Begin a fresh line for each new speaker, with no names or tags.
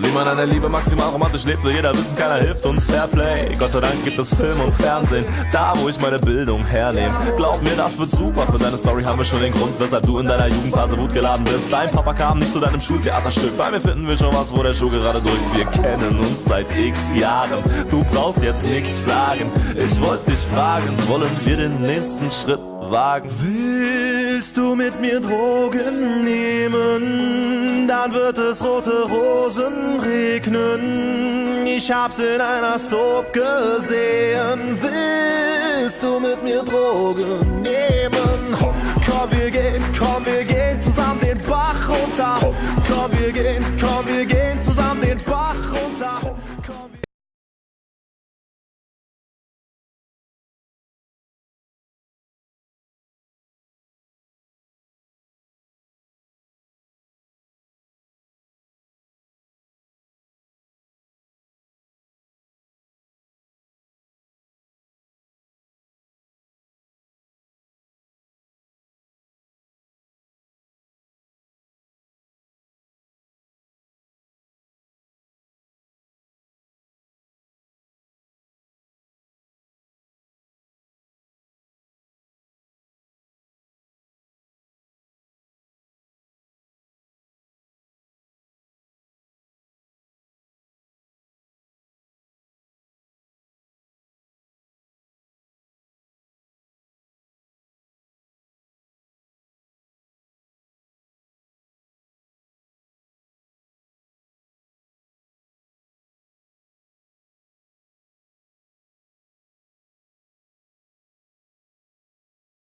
Wie man eine Liebe maximal romantisch lebt, will jeder wissen, keiner hilft uns. Fairplay, Gott sei Dank gibt es Film und Fernsehen, da wo ich meine Bildung hernehme. Glaub mir, das wird super, für deine Story haben wir schon den Grund, weshalb du in deiner Jugendphase wutgeladen bist. Dein Papa kam nicht zu deinem Schultheaterstück, bei mir finden wir schon was, wo der Schuh gerade drückt. Wir kennen uns seit x Jahren, du brauchst jetzt nichts sagen. Ich wollte dich fragen, wollen wir den nächsten Schritt wagen? Willst du mit mir Drogen nehmen? Dann wird es rote Rosen regnen. Ich hab's in einer Soap gesehen. Willst du mit mir Drogen nehmen? Komm, wir gehen zusammen den Bach runter. Komm, wir gehen zusammen den